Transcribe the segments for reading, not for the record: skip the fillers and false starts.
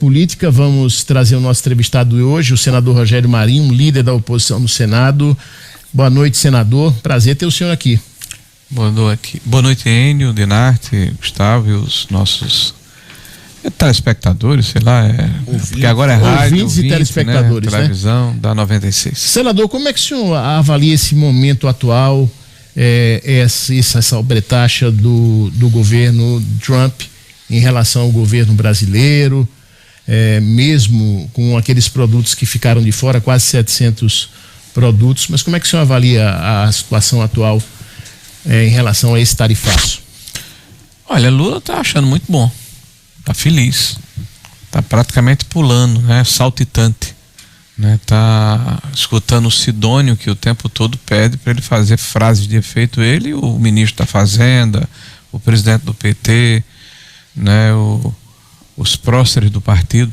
política. Vamos trazer o nosso entrevistado de hoje, o senador Rogério Marinho, líder da oposição no Senado. Boa noite, senador. Prazer ter o senhor aqui. Boa noite, Enio, Dinarte, Gustavo e os nossos telespectadores, sei lá, porque agora é rádio, ouvintes e telespectadores, né? Televisão da 96. Senador, como é que o senhor avalia esse momento atual, essa sobretaxa do governo Trump em relação ao governo brasileiro, mesmo com aqueles produtos que ficaram de fora, quase 700 produtos, mas como é que o senhor avalia a situação atual em relação a esse tarifaço? Olha, Lula tá achando muito bom, tá feliz, tá praticamente pulando, né, saltitante, né, tá escutando o Sidônio que o tempo todo pede para ele fazer frases de efeito, ele, o ministro da Fazenda, o presidente do PT, né, os próceres do partido.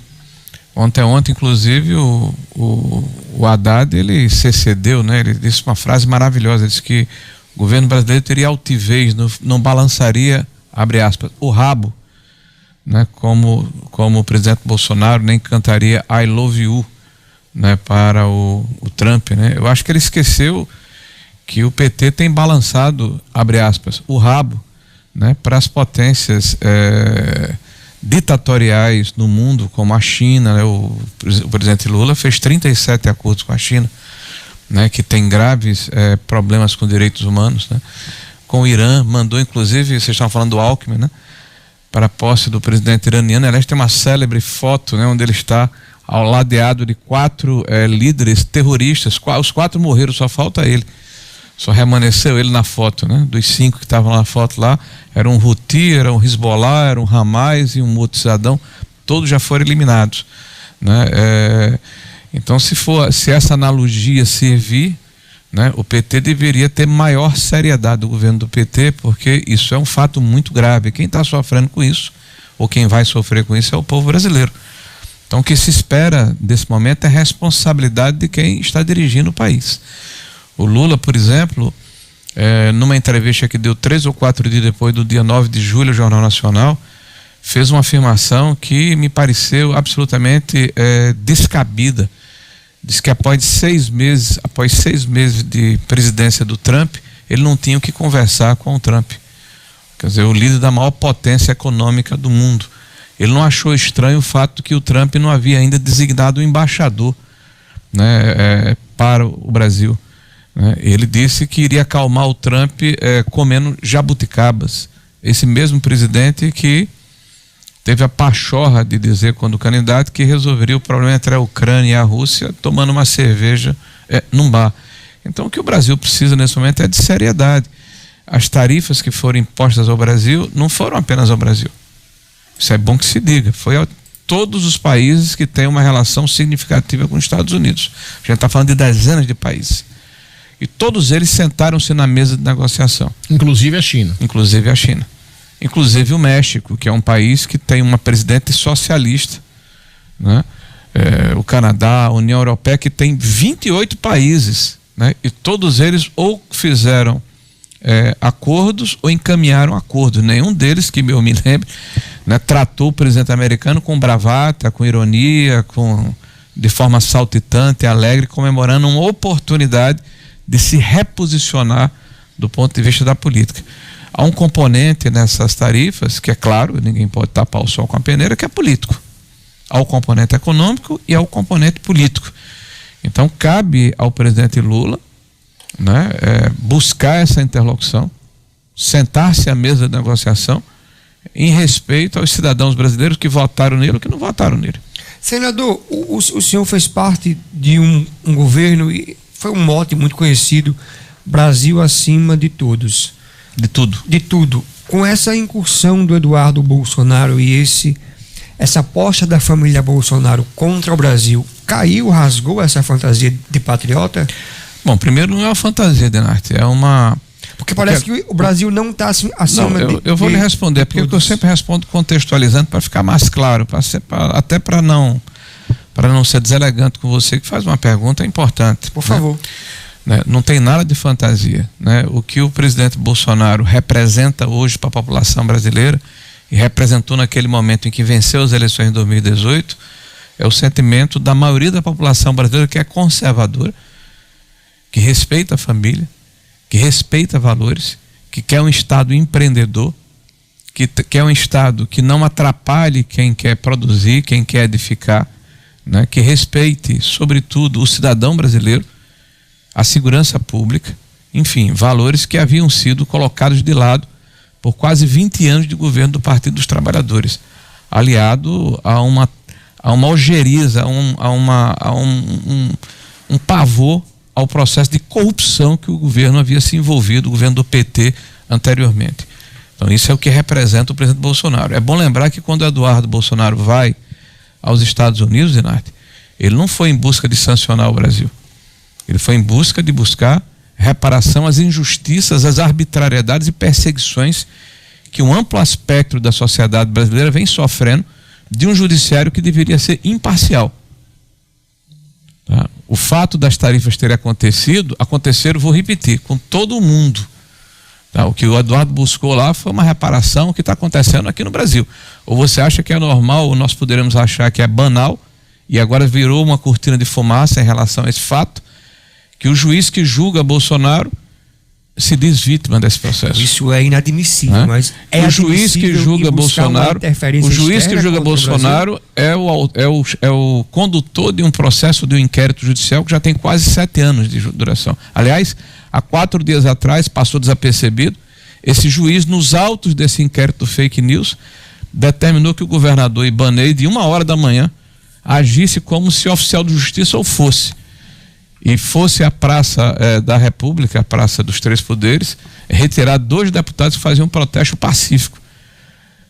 Ontem, inclusive, o Haddad, ele se excedeu, né, ele disse uma frase maravilhosa, ele disse que o governo brasileiro teria altivez, não balançaria, abre aspas, o rabo, né, como o presidente Bolsonaro, nem cantaria I love you, né, para o Trump, né. Eu acho que ele esqueceu que o PT tem balançado, abre aspas, o rabo, né, para as potências ditatoriais no mundo, como a China, né, o presidente Lula fez 37 acordos com a China, né, que tem graves problemas com direitos humanos, né, com o Irã, mandou inclusive, vocês estavam falando do Alckmin, né, para a posse do presidente iraniano. Aliás, tem uma célebre foto, né, onde ele está ao ladeado de 4 líderes terroristas, os 4 morreram, só falta ele, só remanesceu ele na foto, né, dos 5 que estavam na foto lá, era um Houthi, era um Hezbollah, era um Hamas e um outro cidadão, todos já foram eliminados, né. Então, se essa analogia servir, né, o PT deveria ter maior seriedade do governo do PT, porque isso é um fato muito grave. Quem está sofrendo com isso, ou quem vai sofrer com isso, é o povo brasileiro. Então, o que se espera desse momento é responsabilidade de quem está dirigindo o país. O Lula, por exemplo, numa entrevista que deu 3 ou 4 dias depois do dia 9 de julho, ao Jornal Nacional, fez uma afirmação que me pareceu absolutamente descabida. Diz que após 6 meses de presidência do Trump, ele não tinha o que conversar com o Trump. Quer dizer, o líder da maior potência econômica do mundo. Ele não achou estranho o fato de que o Trump não havia ainda designado um embaixador, né, para o Brasil, né? Ele disse que iria acalmar o Trump comendo jabuticabas. Esse mesmo presidente que teve a pachorra de dizer, quando candidato, que resolveria o problema entre a Ucrânia e a Rússia tomando uma cerveja num bar. Então, o que o Brasil precisa nesse momento é de seriedade. As tarifas que foram impostas ao Brasil não foram apenas ao Brasil. Isso é bom que se diga. Foi a todos os países que têm uma relação significativa com os Estados Unidos. A gente está falando de dezenas de países. E todos eles sentaram-se na mesa de negociação. Inclusive a China. Inclusive a China. Inclusive o México, que é um país que tem uma presidente socialista, né? O Canadá, a União Europeia, que tem 28 países, né? E todos eles ou fizeram acordos ou encaminharam acordos. Nenhum deles, que eu me lembre, né, tratou o presidente americano com bravata, com ironia, de forma saltitante, alegre, comemorando uma oportunidade de se reposicionar do ponto de vista da política. Há um componente nessas tarifas, que é claro, ninguém pode tapar o sol com a peneira, que é político. Há o componente econômico e há o componente político. Então, cabe ao presidente Lula, né, buscar essa interlocução, sentar-se à mesa de negociação, em respeito aos cidadãos brasileiros que votaram nele ou que não votaram nele. Senador, o senhor fez parte de um governo, e foi um mote muito conhecido, Brasil acima de todos. De tudo. De tudo. Com essa incursão do Eduardo Bolsonaro e essa aposta da família Bolsonaro contra o Brasil, rasgou essa fantasia de patriota? Bom, primeiro não é uma fantasia, Dinarte, é uma... Porque parece que o Brasil não está acima eu vou lhe responder, porque eu sempre respondo contextualizando para ficar mais claro, até para não ser deselegante com você que faz uma pergunta importante. Por favor. Né? Não tem nada de fantasia, né? O que o presidente Bolsonaro representa hoje para a população brasileira, e representou naquele momento em que venceu as eleições em 2018, é o sentimento da maioria da população brasileira, que é conservadora, que respeita a família, que respeita valores, que quer um Estado empreendedor, que quer um Estado que não atrapalhe quem quer produzir, quem quer edificar, né? Que respeite, sobretudo, o cidadão brasileiro, a segurança pública, enfim, valores que haviam sido colocados de lado por quase 20 anos de governo do Partido dos Trabalhadores, aliado a uma ojeriza, a um pavor ao processo de corrupção que o governo havia se envolvido, o governo do PT anteriormente. Então isso é o que representa o presidente Bolsonaro. É bom lembrar que quando Eduardo Bolsonaro vai aos Estados Unidos, Dinarte, ele não foi em busca de sancionar o Brasil. Ele foi em busca de buscar reparação às injustiças, às arbitrariedades e perseguições que um amplo espectro da sociedade brasileira vem sofrendo de um judiciário que deveria ser imparcial. Tá? O fato das tarifas terem aconteceram, vou repetir, com todo mundo. Tá? O que o Eduardo buscou lá foi uma reparação que está acontecendo aqui no Brasil. Ou você acha que é normal, ou nós poderemos achar que é banal, e agora virou uma cortina de fumaça em relação a esse fato, que o juiz que julga Bolsonaro se diz vítima desse processo. Isso é inadmissível, né? Mas o juiz que julga Bolsonaro, é o condutor de um processo de um inquérito judicial que já tem quase 7 anos de duração. Aliás, há 4 dias atrás, passou desapercebido, esse juiz, nos autos desse inquérito do fake news, determinou que o governador Ibanez, de 1h da manhã, agisse como se oficial de justiça ou fosse. E fosse a Praça da República, a Praça dos Três Poderes, retirar 2 deputados que faziam um protesto pacífico.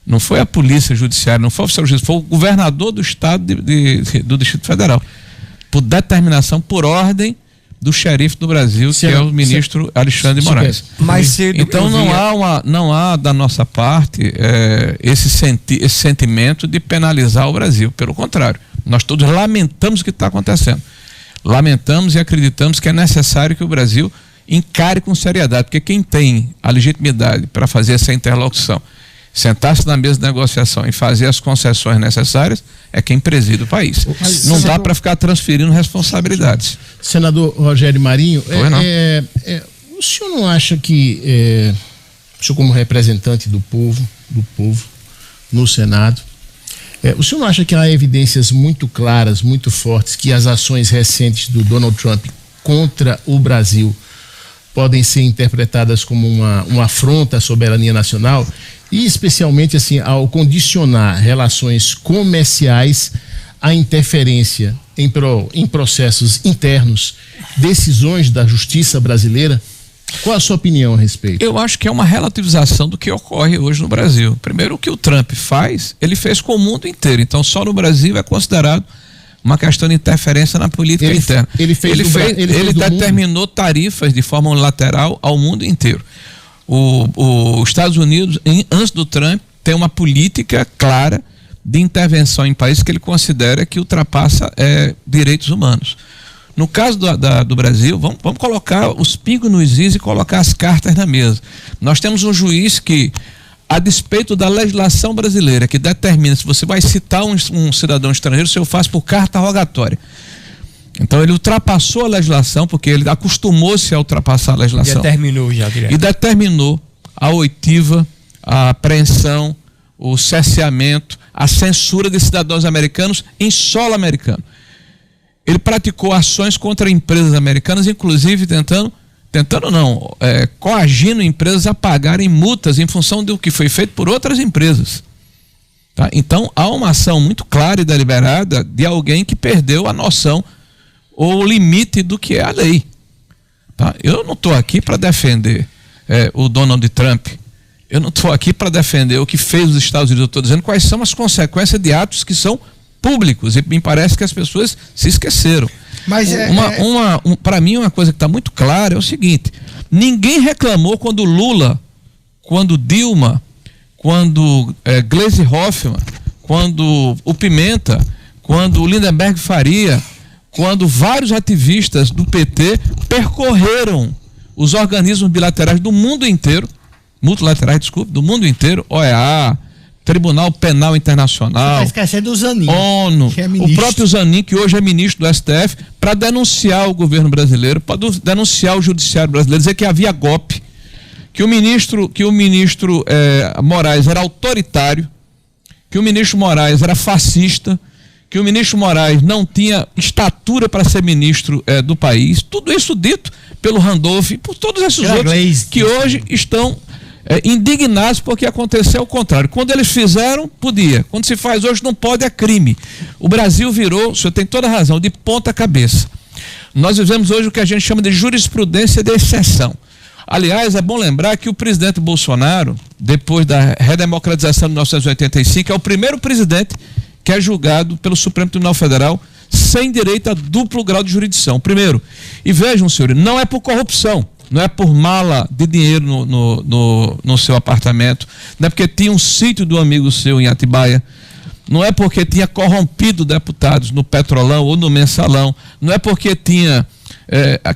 Não foi a polícia judiciária, não foi o oficial de justiça, foi o governador do estado do Distrito Federal, por determinação, por ordem do xerife do Brasil, que é o ministro Alexandre de Moraes. Mais cedo então não há da nossa parte esse sentimento de penalizar o Brasil. Pelo contrário, nós todos lamentamos o que está acontecendo. Lamentamos e acreditamos que é necessário que o Brasil encare com seriedade, porque quem tem a legitimidade para fazer essa interlocução, sentar-se na mesa de negociação e fazer as concessões necessárias, é quem preside o país. Não dá para ficar transferindo responsabilidades. Senador Rogério Marinho, o senhor não acha que, o senhor como representante do povo no Senado, o senhor não acha que há evidências muito claras, muito fortes, que as ações recentes do Donald Trump contra o Brasil podem ser interpretadas como uma afronta à soberania nacional e especialmente assim ao condicionar relações comerciais à interferência em processos internos, decisões da justiça brasileira? Qual a sua opinião a respeito? Eu acho que é uma relativização do que ocorre hoje no Brasil. Primeiro, o que o Trump faz, ele fez com o mundo inteiro. Então, só no Brasil é considerado uma questão de interferência na política interna. Ele determinou tarifas de forma unilateral ao mundo inteiro. Os Estados Unidos, antes do Trump, tem uma política clara de intervenção em países que ele considera que ultrapassa direitos humanos. No caso do Brasil, vamos colocar os pingos nos is e colocar as cartas na mesa. Nós temos um juiz que, a despeito da legislação brasileira, que determina se você vai citar um cidadão estrangeiro, se eu faço por carta rogatória. Então ele ultrapassou a legislação, porque ele acostumou-se a ultrapassar a legislação. E determinou a oitiva, a apreensão, o cerceamento, a censura de cidadãos americanos em solo americano. Ele praticou ações contra empresas americanas, inclusive coagindo empresas a pagarem multas em função do que foi feito por outras empresas. Tá? Então, há uma ação muito clara e deliberada de alguém que perdeu a noção ou o limite do que é a lei. Tá? Eu não estou aqui para defender o Donald Trump. Eu não estou aqui para defender o que fez os Estados Unidos. Eu estou dizendo quais são as consequências de atos que são públicos, e me parece que as pessoas se esqueceram. Mas para mim uma coisa que está muito clara é o seguinte: ninguém reclamou quando Lula, quando Dilma, quando Gleisi Hoffmann, quando o Pimenta, quando o Lindenberg Faria, quando vários ativistas do PT percorreram os organismos bilaterais do mundo inteiro, multilaterais, desculpe, do mundo inteiro, OEA, Tribunal Penal Internacional. Você tá esquecendo do Zanin, ONU, o próprio Zanin, que hoje é ministro do STF, para denunciar o governo brasileiro, para denunciar o judiciário brasileiro, dizer que havia golpe, que o ministro Moraes era autoritário, que o ministro Moraes era fascista, que o ministro Moraes não tinha estatura para ser ministro do país. Tudo isso dito pelo Randolph e por todos esses outros que hoje estão indignados porque aconteceu o contrário. Quando eles fizeram, podia. Quando se faz hoje, não pode, é crime. O Brasil virou, o senhor tem toda a razão, de ponta cabeça. Nós vivemos hoje o que a gente chama de jurisprudência de exceção. Aliás, é bom lembrar que o presidente Bolsonaro, depois da redemocratização de 1985, é o primeiro presidente que é julgado pelo Supremo Tribunal Federal sem direito a duplo grau de jurisdição. Primeiro, e vejam, senhores, não é por corrupção, não é por mala de dinheiro no seu apartamento, não é porque tinha um sítio do amigo seu em Atibaia, não é porque tinha corrompido deputados no Petrolão ou no Mensalão, não é porque tinha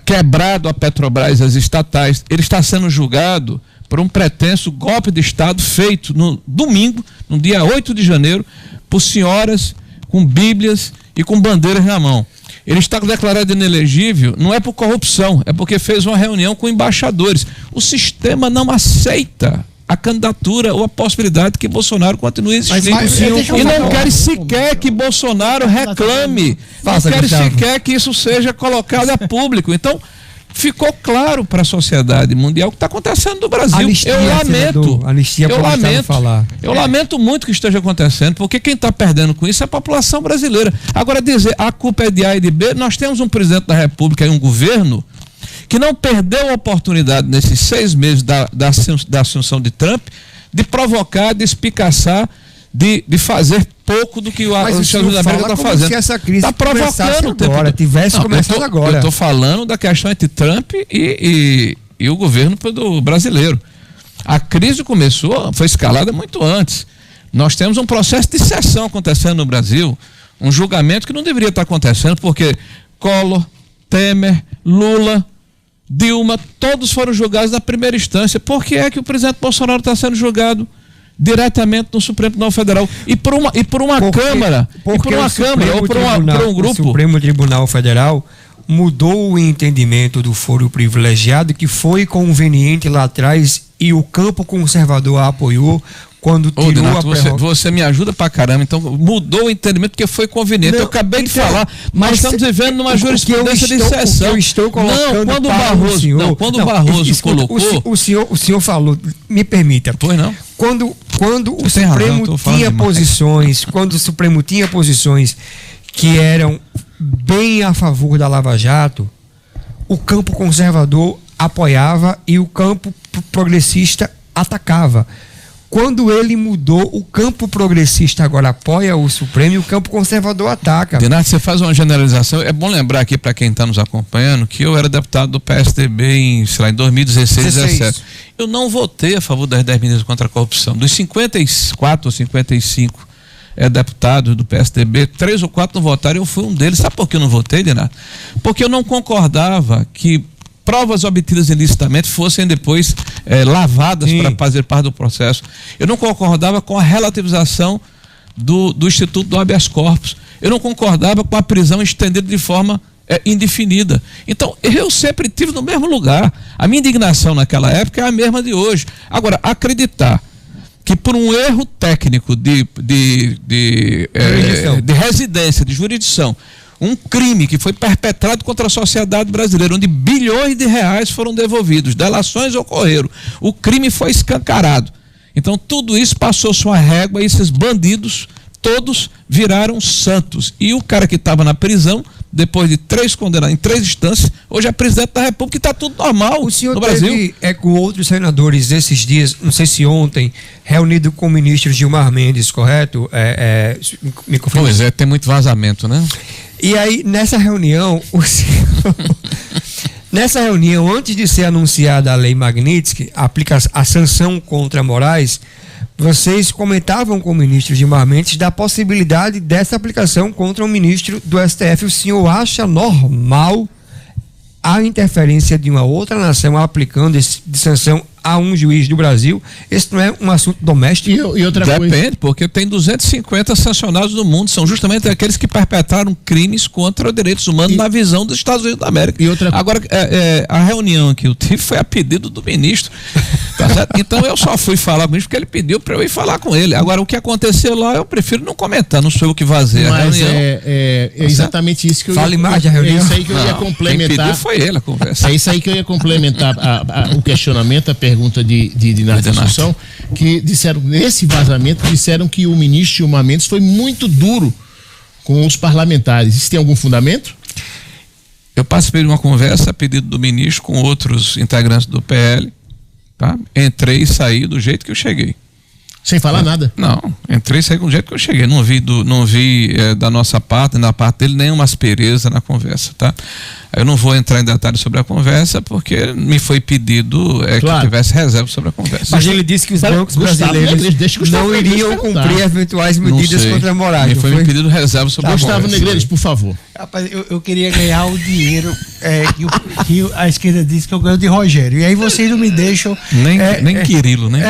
quebrado a Petrobras, as estatais. Ele está sendo julgado por um pretenso golpe de Estado feito no domingo, no dia 8 de janeiro, por senhoras com bíblias e com bandeiras na mão. Ele está declarado inelegível, não é por corrupção, é porque fez uma reunião com embaixadores. O sistema não aceita a candidatura ou a possibilidade que Bolsonaro continue existindo. E não quer sequer que Bolsonaro reclame, não quer sequer que isso seja colocado a público. Então, ficou claro para a sociedade mundial o que está acontecendo no Brasil. Eu lamento muito que esteja acontecendo, porque quem está perdendo com isso é a população brasileira. Agora, dizer a culpa é de A e de B, nós temos um presidente da República e um governo que não perdeu a oportunidade nesses 6 meses da assunção de Trump de provocar, de espicaçar, de fazer pouco do que os Estados Unidos da América está fazendo. Se essa crise está provocando agora, tivesse começado agora. Eu estou falando da questão entre Trump e o governo do brasileiro. A crise foi escalada muito antes. Nós temos um processo de secessão acontecendo no Brasil, um julgamento que não deveria estar acontecendo, porque Collor, Temer, Lula, Dilma, todos foram julgados na primeira instância. Por que é que o presidente Bolsonaro está sendo julgado diretamente no Supremo Tribunal Federal e por uma Câmara, ou por um grupo? O Supremo Tribunal Federal mudou o entendimento do foro privilegiado, que foi conveniente lá atrás e o campo conservador apoiou quando tirou Dinato, você me ajuda pra caramba. Então mudou o entendimento porque foi conveniente. Eu acabei de falar, mas nós estamos vivendo numa jurisprudência de exceção. Eu estou colocando quando o Barroso colocou, o senhor falou, me permita. Pois não. Quando o Supremo tinha posições, quando o Supremo tinha posições que eram bem a favor da Lava Jato, o campo conservador apoiava e o campo progressista atacava. Quando ele mudou, o campo progressista agora apoia o Supremo e o campo conservador ataca. Renato, você faz uma generalização. É bom lembrar aqui para quem está nos acompanhando que eu era deputado do PSDB em 2016, 2017. Eu não votei a favor das 10 medidas contra a corrupção. Dos 54 ou 55 deputados do PSDB, 3 ou 4 não votaram, eu fui um deles. Sabe por que eu não votei, Renato? Porque eu não concordava que provas obtidas ilicitamente fossem depois lavadas para fazer parte do processo. Eu não concordava com a relativização do Instituto do Habeas Corpus. Eu não concordava com a prisão estendida de forma indefinida. Então, eu sempre estive no mesmo lugar. A minha indignação naquela época é a mesma de hoje. Agora, acreditar que por um erro técnico de residência, de jurisdição, um crime que foi perpetrado contra a sociedade brasileira, onde bilhões de reais foram devolvidos, delações ocorreram, o crime foi escancarado. Então tudo isso passou sua régua e esses bandidos todos viraram santos. E o cara que estava na prisão, depois de 3 condenados em 3 instâncias, hoje é presidente da República e está tudo normal no Brasil. O senhor teve com outros senadores esses dias, não sei se ontem, reunido com o ministro Gilmar Mendes, correto? Me confirma. Pois é, tem muito vazamento, né? E aí, nessa reunião, antes de ser anunciada a lei Magnitsky, a sanção contra Moraes, vocês comentavam com o ministro Gilmar Mendes da possibilidade dessa aplicação contra o ministro do STF. O senhor acha normal a interferência de uma outra nação aplicando de sanção a um juiz do Brasil. Esse não é um assunto doméstico? E outra coisa. Depende, porque tem 250 sancionados no mundo, são justamente aqueles que perpetraram crimes contra direitos humanos na visão dos Estados Unidos da América. Agora, a reunião que eu tive foi a pedido do ministro. Tá certo? Então eu só fui falar com o ministro porque ele pediu para eu ir falar com ele. Agora, o que aconteceu lá, eu prefiro não comentar, não sou eu que vazei a reunião. É exatamente isso que eu Fale mais da reunião. É isso aí que eu ia complementar. Quem pediu foi ele a conversa. É isso aí que eu ia complementar o questionamento, a pergunta de Dinardo Assunção, que disseram, nesse vazamento, disseram que o ministro Gilmar Mendes foi muito duro com os parlamentares. Isso tem algum fundamento? Eu participei de uma conversa a pedido do ministro com outros integrantes do PL, tá? Entrei e saí do jeito que eu cheguei. Sem falar nada? Não, entrei e saí do jeito que eu cheguei. Não vi da nossa parte, da parte dele, nenhuma aspereza na conversa, tá? Eu não vou entrar em detalhes sobre a conversa, porque me foi pedido que eu tivesse reserva sobre a conversa. Mas ele disse que os bancos brasileiros não iriam cumprir eventuais medidas contra a moral. Me foi pedido reserva sobre a conversa. Gustavo Negreiros, por favor. Rapaz, eu queria ganhar o dinheiro que a esquerda disse que eu ganho de Rogério. E aí vocês não me deixam... Nem Quirilo, né?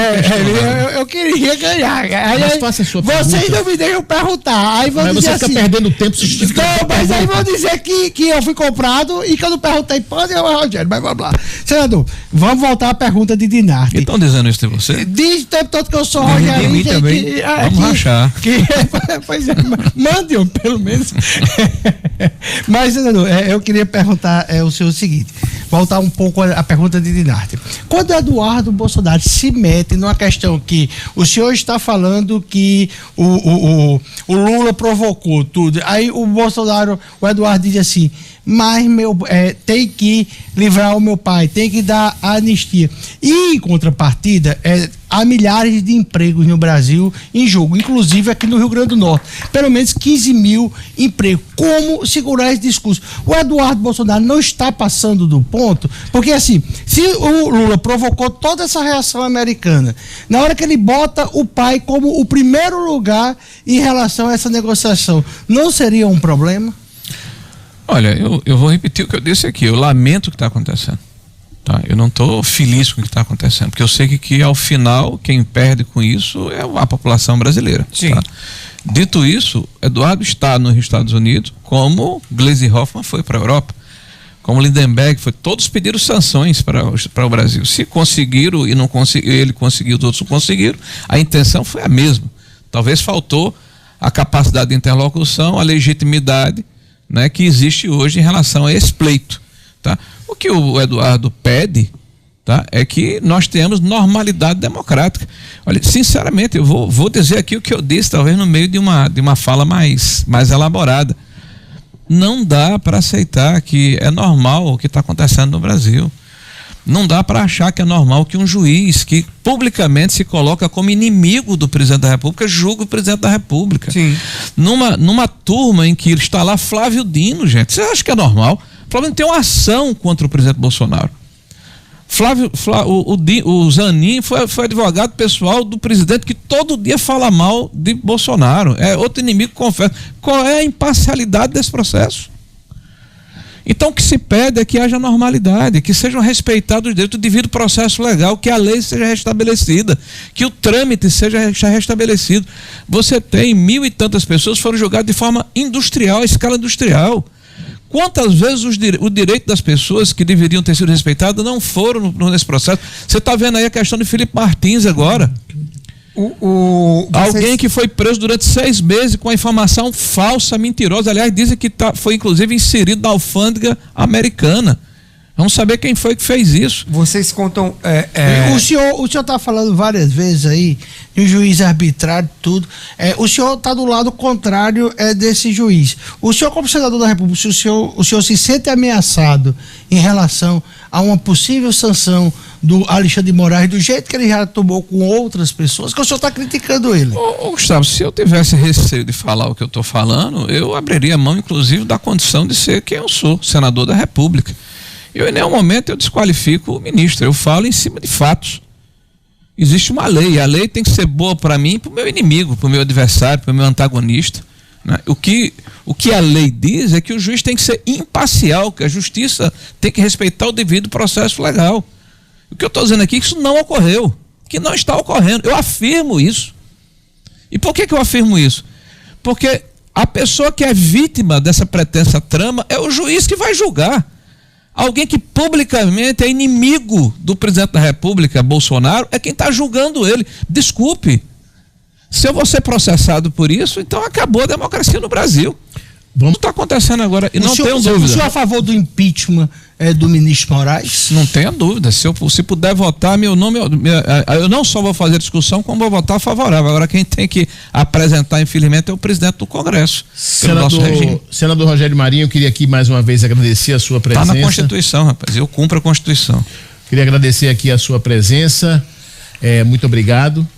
Eu queria ganhar. Aí, mas faça a sua pergunta. Vocês não me deixam perguntar. Aí vão mas dizer você fica perdendo tempo. Não, mas aí vão dizer que eu fui comprado e que eu não perguntei pode é o Rogério, mas vamos lá. Senador, vamos voltar à pergunta de Dinardi. Estão dizendo isso de você? Diz o tempo todo que eu sou Rogério. De mim também. Vamos rachar. Pois é, mande-o, pelo menos. Mas, senador, eu queria perguntar o senhor o seguinte, voltar um pouco à pergunta de Dinardi. Quando Eduardo Bolsonaro se mete numa questão que o senhor está falando que o Lula provocou tudo, aí o Eduardo diz assim, mas tem que livrar o meu pai, tem que dar a anistia. E, em contrapartida, há milhares de empregos no Brasil em jogo, inclusive aqui no Rio Grande do Norte. Pelo menos 15 mil empregos. Como segurar esse discurso? O Eduardo Bolsonaro não está passando do ponto, porque assim, se o Lula provocou toda essa reação americana, na hora que ele bota o pai como o primeiro lugar em relação a essa negociação, não seria um problema? Olha, eu vou repetir o que eu disse aqui. Eu lamento o que está acontecendo. Tá? Eu não estou feliz com o que está acontecendo, porque eu sei que ao final quem perde com isso é a população brasileira. Sim. Tá? Dito isso, Eduardo está nos Estados Unidos, como Gleisi Hoffmann foi para a Europa, como Lindenberg foi. Todos pediram sanções para o Brasil. Se conseguiram e não conseguiram, ele conseguiu, os outros não conseguiram, a intenção foi a mesma. Talvez faltou a capacidade de interlocução, a legitimidade, né, que existe hoje em relação a esse pleito, tá? O que o Eduardo pede, tá, é que nós tenhamos normalidade democrática. Olha, sinceramente, eu vou dizer aqui o que eu disse, talvez no meio de uma fala mais elaborada. Não dá para aceitar que é normal o que está acontecendo no Brasil. Não dá para achar que é normal que um juiz que publicamente se coloca como inimigo do presidente da República julgue o presidente da República. Sim. Numa turma em que está lá Flávio Dino, gente, você acha que é normal? Flávio Dino tem uma ação contra o presidente Bolsonaro. O Zanin foi advogado pessoal do presidente que todo dia fala mal de Bolsonaro. É outro inimigo, confesso. Qual é a imparcialidade desse processo? Então o que se pede é que haja normalidade, que sejam respeitados os direitos do devido processo legal, que a lei seja restabelecida, que o trâmite seja restabelecido. Você tem 1.000 e tantas pessoas que foram julgadas de forma industrial, a escala industrial. Quantas vezes o direito das pessoas que deveriam ter sido respeitadas não foram nesse processo? Você está vendo aí a questão de Felipe Martins agora. Alguém que foi preso durante 6 meses com a informação falsa, mentirosa. Aliás, dizem que foi inclusive inserido na alfândega americana. Vamos saber quem foi que fez isso. Vocês contam... O senhor está falando várias vezes aí de um juiz arbitrário, tudo. O senhor está do lado contrário desse juiz. O senhor, como senador da República, o senhor se sente ameaçado em relação a uma possível sanção do Alexandre de Moraes, do jeito que ele já tomou com outras pessoas, que o senhor está criticando ele? Gustavo, se eu tivesse receio de falar o que eu estou falando, eu abriria mão, inclusive, da condição de ser quem eu sou, senador da República. Em nenhum momento eu desqualifico o ministro, eu falo em cima de fatos. Existe uma lei, a lei tem que ser boa para mim e para o meu inimigo, para o meu adversário, para o meu antagonista, né? O que a lei diz é que o juiz tem que ser imparcial, que a justiça tem que respeitar o devido processo legal. O que eu estou dizendo aqui é que isso não ocorreu, que não está ocorrendo. Eu afirmo isso. E por que eu afirmo isso? Porque a pessoa que é vítima dessa pretensa trama é o juiz que vai julgar. Alguém que publicamente é inimigo do presidente da República, Bolsonaro, é quem está julgando ele. Desculpe, se eu vou ser processado por isso, então acabou a democracia no Brasil. Isso está acontecendo agora e não tenho dúvida. O senhor é a favor do impeachment do ministro Moraes? Não tenha dúvida. Se puder votar, meu nome, eu não só vou fazer discussão, como vou votar favorável. Agora quem tem que apresentar, infelizmente, é o presidente do Congresso. Senador Rogério Marinho, eu queria aqui mais uma vez agradecer a sua presença. Está na Constituição, rapaz. Eu cumpro a Constituição. Queria agradecer aqui a sua presença. Muito obrigado.